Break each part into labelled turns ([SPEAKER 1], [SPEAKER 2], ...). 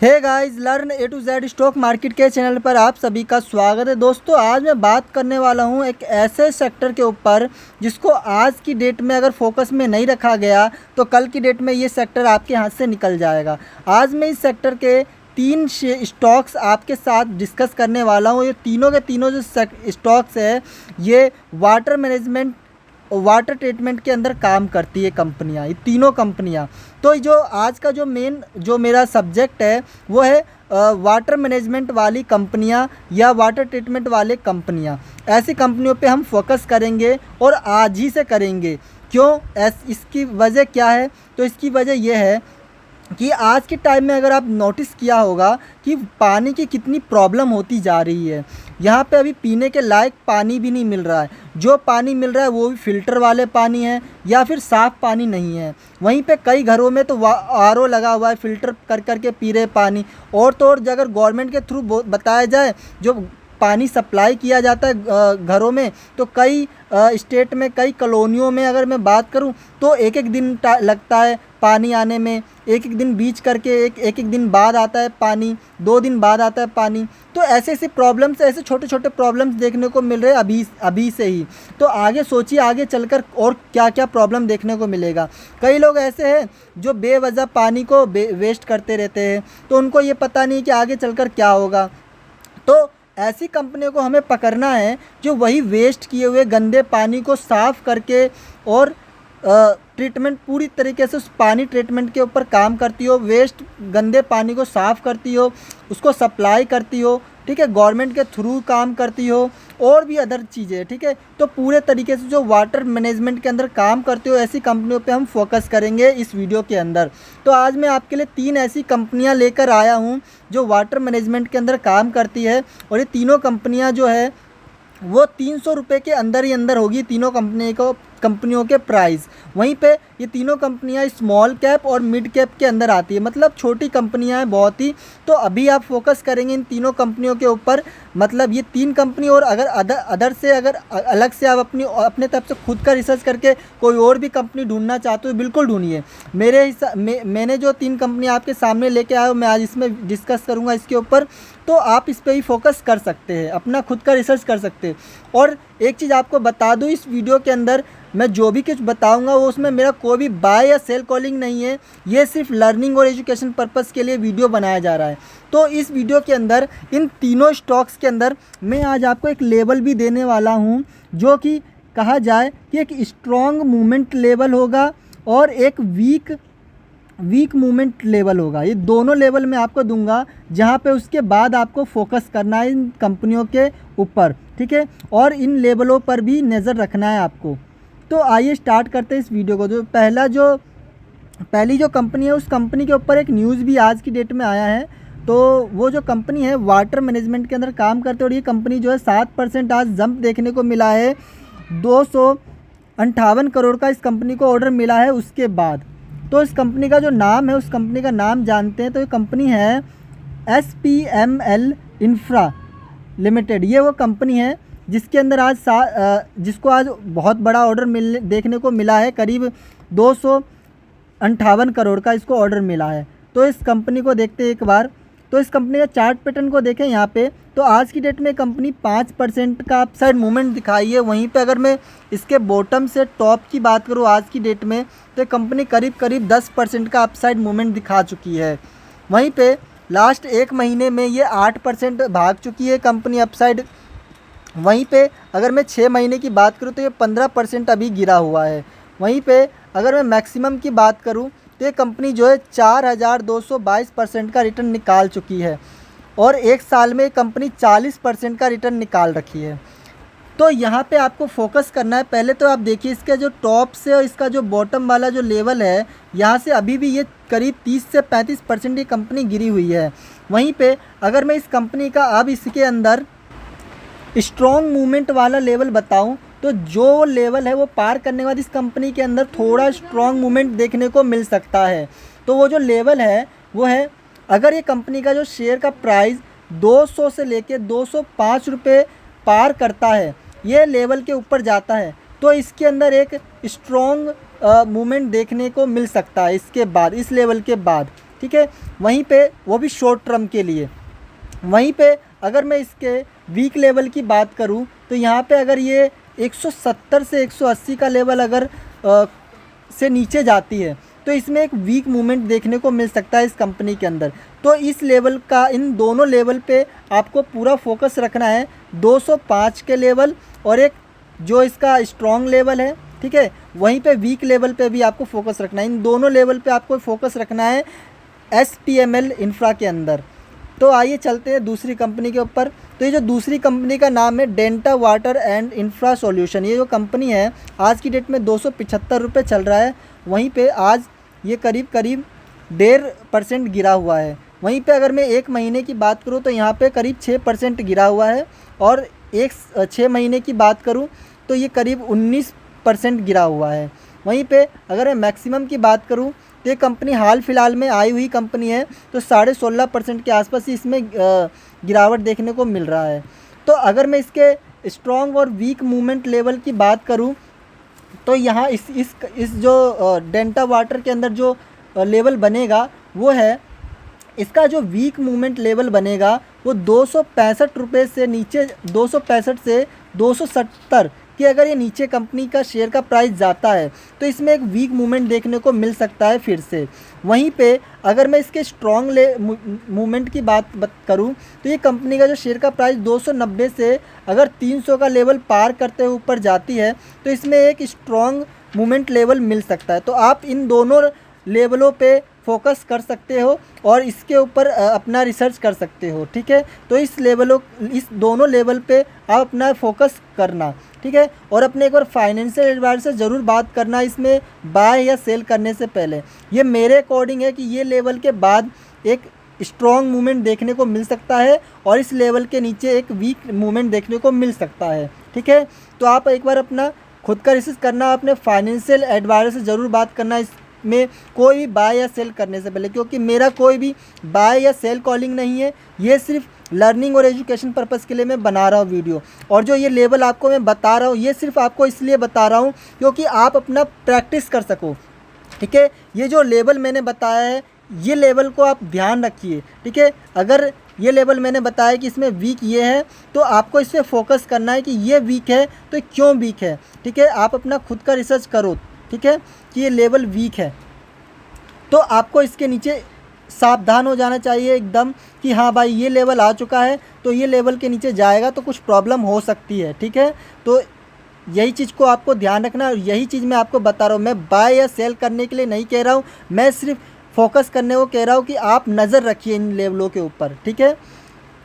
[SPEAKER 1] Hey guys, learn A to Z stock market के channel पर आप सभी का स्वागत है। दोस्तों, आज मैं बात करने वाला हूं एक ऐसे सेक्टर के ऊपर जिसको आज की डेट में अगर फोकस में नहीं रखा गया तो कल की डेट में ये सेक्टर आपके हाथ से निकल जाएगा। आज मैं इस सेक्टर के तीन स्टॉक्स आपके साथ डिस्कस करने वाला हूँ। ये तीनों के तीनों जो स्टॉक्स है ये वाटर ट्रीटमेंट के अंदर काम करती है कंपनियां, ये तीनों कंपनियां। तो जो आज का जो मेरा सब्जेक्ट है वो है वाटर मैनेजमेंट वाली कंपनियां या वाटर ट्रीटमेंट वाले कंपनियां। ऐसी कंपनियों पे हम फोकस करेंगे और आज ही से करेंगे। क्यों? इसकी वजह क्या है? तो इसकी वजह यह है कि आज के टाइम में अगर आप नोटिस किया होगा कि पानी की कितनी प्रॉब्लम होती जा रही है। यहाँ पे अभी पीने के लायक पानी भी नहीं मिल रहा है। जो पानी मिल रहा है वो भी फ़िल्टर वाले पानी है या फिर साफ़ पानी नहीं है। वहीं पे कई घरों में तो आरओ लगा हुआ है, फ़िल्टर कर कर के पी रहे पानी। और तो और अगर गवर्नमेंट के थ्रू बताया जाए जो पानी सप्लाई किया जाता है घरों में, तो कई स्टेट में कई कॉलोनियों में अगर मैं बात करूं तो एक एक दिन लगता है पानी आने में। एक एक दिन बीच करके एक एक दिन बाद आता है पानी, 2 दिन बाद आता है पानी। तो ऐसे ऐसे प्रॉब्लम्स, ऐसे छोटे छोटे प्रॉब्लम्स देखने को मिल रहे हैं अभी से ही। तो आगे सोचिए आगे चलकर और क्या क्या प्रॉब्लम देखने को मिलेगा। कई लोग ऐसे हैं जो बेवजह पानी को वेस्ट करते रहते हैं, तो उनको ये पता नहीं कि आगे चलकर क्या होगा। तो ऐसी कंपनियों को हमें पकड़ना है जो वही वेस्ट किए हुए गंदे पानी को साफ़ करके और ट्रीटमेंट पूरी तरीके से उस पानी ट्रीटमेंट के ऊपर काम करती हो, वेस्ट गंदे पानी को साफ़ करती हो, उसको सप्लाई करती हो, ठीक है, गवर्नमेंट के थ्रू काम करती हो और भी अदर चीज़ें, ठीक है। तो पूरे तरीके से जो वाटर मैनेजमेंट के अंदर काम करती हो ऐसी कंपनियों पे हम फोकस करेंगे इस वीडियो के अंदर। तो आज मैं आपके लिए 3 ऐसी कंपनियां लेकर आया हूं जो वाटर मैनेजमेंट के अंदर काम करती है। और ये तीनों कंपनियां जो है वो 300 रुपये के अंदर ही अंदर होगी, तीनों कंपनियों के प्राइस। वहीं पे ये तीनों कंपनियां स्मॉल कैप और मिड कैप के अंदर आती है, मतलब छोटी कंपनियां हैं बहुत ही। तो अभी आप फोकस करेंगे इन तीनों कंपनियों के ऊपर, मतलब ये 3 कंपनी। और अगर अदर से अगर अलग से आप अपने तरफ से खुद का रिसर्च करके कोई और भी कंपनी ढूंढना चाहते हो बिल्कुल ढूंढिए। मैंने जो 3 कंपनी आपके सामने लेके आया हूँ, मैं आज इसमें डिस्कस करूँगा इसके ऊपर। तो आप इस पर ही फोकस कर सकते हैं, अपना खुद का रिसर्च कर सकते हैं। और एक चीज़ आपको बता दूँ, इस वीडियो के अंदर मैं जो भी कुछ बताऊंगा वो उसमें मेरा कोई भी बाय या सेल कॉलिंग नहीं है। ये सिर्फ लर्निंग और एजुकेशन पर्पस के लिए वीडियो बनाया जा रहा है। तो इस वीडियो के अंदर इन तीनों स्टॉक्स के अंदर मैं आज आपको एक लेवल भी देने वाला हूं, जो कि कहा जाए कि एक स्ट्रॉन्ग मूवमेंट लेवल होगा और एक वीक मूवमेंट लेवल होगा। ये दोनों लेवल मैं आपको दूंगा, जहां पे उसके बाद आपको फोकस करना है इन कंपनियों के ऊपर, ठीक है, और इन लेवलों पर भी नज़र रखना है आपको। तो आइए स्टार्ट करते हैं इस वीडियो को। पहली जो कंपनी है उस कंपनी के ऊपर एक न्यूज़ भी आज की डेट में आया है। तो वो जो कंपनी है वाटर मैनेजमेंट के अंदर काम करते हैं और ये कंपनी जो है 7% आज जंप देखने को मिला है। 258 करोड़ का इस कंपनी को ऑर्डर मिला है उसके बाद। तो इस कंपनी का जो नाम है, उस कंपनी का नाम जानते हैं। तो ये कंपनी है SPML इंफ्रा लिमिटेड। ये वो कंपनी है जिसके अंदर जिसको आज बहुत बड़ा ऑर्डर देखने को मिला है। करीब 258 करोड़ का इसको ऑर्डर मिला है। तो इस कंपनी को देखते हैं एक बार। तो इस कंपनी का चार्ट पैटर्न को देखें यहाँ पे, तो आज की डेट में कंपनी 5% का अपसाइड मूवमेंट दिखाई है। वहीं पे अगर मैं इसके बॉटम से टॉप की बात करूँ आज की डेट में, तो कंपनी करीब 10% का अपसाइड मूवमेंट दिखा चुकी है। वहीं पे लास्ट 1 महीने में ये 8% भाग चुकी है कंपनी अपसाइड। वहीं पे अगर मैं 6 महीने की बात करूं तो ये 15% अभी गिरा हुआ है। वहीं पे अगर मैं मैक्सिमम की बात करूं तो ये कंपनी जो है 4222% का रिटर्न निकाल चुकी है और 1 साल में कंपनी 40% का रिटर्न निकाल रखी है। तो यहाँ पे आपको फोकस करना है। पहले तो आप देखिए इसका जो टॉप से और इसका जो बॉटम वाला जो लेवल है, यहाँ से अभी भी ये करीब 30 से 35% ये कंपनी गिरी हुई है। वहीं पे अगर मैं इस कंपनी का अब इसके अंदर स्ट्रॉन्ग मूवमेंट वाला लेवल बताऊं, तो जो लेवल है वो पार करने के बाद इस कंपनी के अंदर थोड़ा स्ट्रॉन्ग मूवमेंट देखने को मिल सकता है। तो वो जो लेवल है वो है, अगर ये कंपनी का जो शेयर का प्राइस 200 से लेके 205 रुपये पार करता है, ये लेवल के ऊपर जाता है, तो इसके अंदर एक स्ट्रॉन्ग मूवमेंट देखने को मिल सकता है इसके बाद, इस लेवल के बाद। ठीक है, वहीं पे वो भी शॉर्ट टर्म के लिए। वहीं पे अगर मैं इसके वीक लेवल की बात करूं तो यहाँ पे अगर ये 170 से 180 का लेवल अगर से नीचे जाती है तो इसमें एक वीक मूवमेंट देखने को मिल सकता है इस कंपनी के अंदर। तो इस लेवल का, इन दोनों लेवल पे आपको पूरा फोकस रखना है, 205 के लेवल और एक जो इसका स्ट्रॉन्ग लेवल है, ठीक है, वहीं पे वीक लेवल पे भी आपको फोकस रखना है। इन दोनों लेवल पे आपको फोकस रखना है SPML इंफ्रा के अंदर। तो आइए चलते हैं दूसरी कंपनी के ऊपर। तो ये जो दूसरी कंपनी का नाम है delta water and infra solution. ये जो कंपनी है आज की डेट में 275 रुपये चल रहा है। वहीं पे आज ये करीब 1.5% गिरा हुआ है। वहीं पे अगर मैं एक महीने की बात करूँ तो यहाँ पे करीब 6% गिरा हुआ है, और 6 महीने की बात करूँ तो ये करीब 19% गिरा हुआ है। वहीं पे अगर मैं मैक्सिमम की बात करूँ तो ये कंपनी हाल फिलहाल में आई हुई कंपनी है, तो 16.5% के आसपास ही इसमें गिरावट देखने को मिल रहा है। तो अगर मैं इसके स्ट्रॉन्ग और वीक मूवमेंट लेवल की बात करूं तो यहाँ इस जो डेल्टा वाटर के अंदर जो लेवल बनेगा वो है, इसका जो वीक मूवमेंट लेवल बनेगा वो 265 रुपये से नीचे, 265 से 270 कि अगर ये नीचे कंपनी का शेयर का प्राइस जाता है तो इसमें एक वीक मूवमेंट देखने को मिल सकता है फिर से। वहीं पे अगर मैं इसके स्ट्रॉन्ग मूवमेंट की बात करूं तो ये कंपनी का जो शेयर का प्राइस 290 से अगर 300 का लेवल पार करते हुए ऊपर जाती है तो इसमें एक स्ट्रॉन्ग मूवमेंट लेवल मिल सकता है। तो आप इन दोनों लेवलों पे फोकस कर सकते हो और इसके ऊपर अपना रिसर्च कर सकते हो, ठीक है। तो इस दोनों लेवल पे आप अपना फोकस करना, ठीक है। और अपने एक बार फाइनेंशियल एडवाइजर से ज़रूर बात करना इसमें बाय या सेल करने से पहले। ये मेरे अकॉर्डिंग है कि ये लेवल के बाद एक स्ट्रॉन्ग मूवमेंट देखने को मिल सकता है और इस लेवल के नीचे एक वीक मूवमेंट देखने को मिल सकता है, ठीक है। तो आप एक बार अपना खुद का रिसर्च करना, अपने फाइनेंशियल एडवाइजर से ज़रूर बात करना इसमें कोई भी बाय या सेल करने से पहले, क्योंकि मेरा कोई भी बाय या सेल कॉलिंग नहीं है। ये सिर्फ लर्निंग और एजुकेशन पर्पज़ के लिए मैं बना रहा हूँ वीडियो। और जो ये लेवल आपको मैं बता रहा हूँ ये सिर्फ आपको इसलिए बता रहा हूँ क्योंकि आप अपना प्रैक्टिस कर सको, ठीक है। ये जो लेवल मैंने बताया है ये लेवल को आप ध्यान रखिए, ठीक है। अगर ये लेवल मैंने बताया कि इसमें वीक ये है तो आपको इस पर फोकस करना है कि ये वीक है तो क्यों वीक है, ठीक है। आप अपना खुद का रिसर्च करो, ठीक है, कि ये लेवल वीक है तो आपको इसके नीचे सावधान हो जाना चाहिए एकदम कि हाँ भाई ये लेवल आ चुका है तो ये लेवल के नीचे जाएगा तो कुछ प्रॉब्लम हो सकती है, ठीक है। तो यही चीज़ को आपको ध्यान रखना है और यही चीज़ मैं आपको बता रहा हूँ। मैं बाय या सेल करने के लिए नहीं कह रहा हूँ, मैं सिर्फ फोकस करने को कह रहा हूँ कि आप नज़र रखिए इन लेवलों के ऊपर, ठीक है।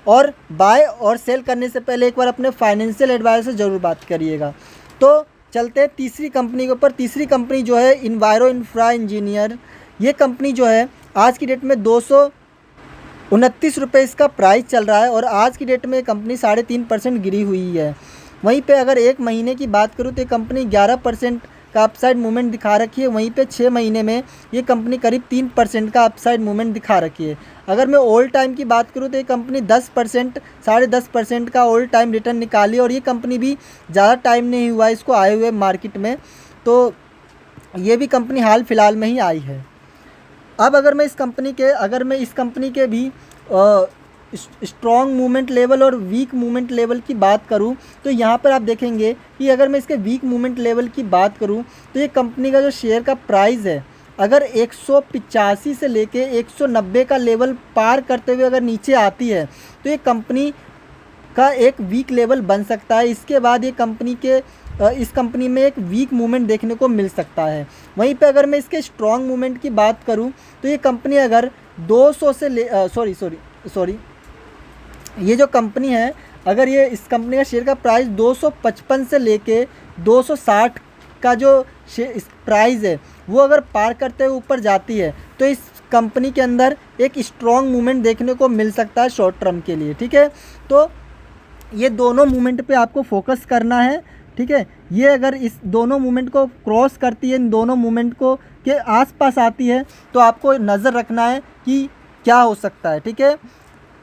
[SPEAKER 1] और बाय और सेल करने से पहले एक बार अपने फाइनेंशियल एडवाइजर से ज़रूर बात करिएगा। तो चलते हैं तीसरी कंपनी के ऊपर। तीसरी कंपनी जो है इन्वायरो इंफ्रा इंजीनियर। ये कंपनी जो है आज की डेट में 229 रुपये इसका प्राइस चल रहा है और आज की डेट में कंपनी 3.5% गिरी हुई है। वहीं पे अगर एक महीने की बात करूँ तो ये कंपनी 11% का अपसाइड मूवमेंट दिखा रखी है। वहीं पे 6 महीने में ये कंपनी करीब 3% का अपसाइड मूवमेंट दिखा रखी है। अगर मैं ऑल टाइम की बात करूँ तो ये कंपनी 10%, 10.5% का ऑल टाइम रिटर्न निकाली और ये कंपनी भी ज़्यादा टाइम नहीं हुआ इसको आए हुए मार्केट में, तो ये भी कंपनी हाल फिलहाल में ही आई है। अब अगर मैं इस कंपनी के भी स्ट्रॉन्ग मूवमेंट लेवल और वीक मूवमेंट लेवल की बात करूं तो यहाँ पर आप देखेंगे कि अगर मैं इसके वीक मूवमेंट लेवल की बात करूं तो ये कंपनी का जो शेयर का प्राइस है अगर 185 से लेके 190 का लेवल पार करते हुए अगर नीचे आती है तो ये कंपनी का एक वीक लेवल बन सकता है। इसके बाद ये इस कंपनी में एक वीक मूवमेंट देखने को मिल सकता है। वहीं पे अगर मैं इसके स्ट्रॉन्ग मूवमेंट की बात करूं तो ये कंपनी अगर 200 से ये जो कंपनी है अगर ये इस कंपनी का शेयर का प्राइस 255 से लेके 260 का जो प्राइस है वो अगर पार करते हुए ऊपर जाती है तो इस कंपनी के अंदर एक स्ट्रॉन्ग मूवमेंट देखने को मिल सकता है शॉर्ट टर्म के लिए, ठीक है। तो ये दोनों मूवमेंट पे आपको फोकस करना है, ठीक है। ये अगर इस दोनों मूवमेंट को क्रॉस करती है, इन दोनों मूवमेंट को के आसपास आती है तो आपको नज़र रखना है कि क्या हो सकता है, ठीक है।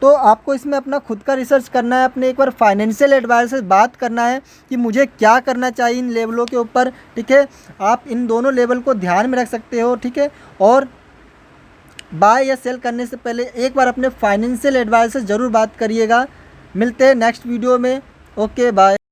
[SPEAKER 1] तो आपको इसमें अपना खुद का रिसर्च करना है, अपने एक बार फाइनेंशियल एडवाइजर से बात करना है कि मुझे क्या करना चाहिए इन लेवलों के ऊपर, ठीक है। आप इन दोनों लेवल को ध्यान में रख सकते हो, ठीक है। और बाय या सेल करने से पहले एक बार अपने फाइनेंशियल एडवाइजर से ज़रूर बात करिएगा। मिलते हैं नेक्स्ट वीडियो में। Okay bye.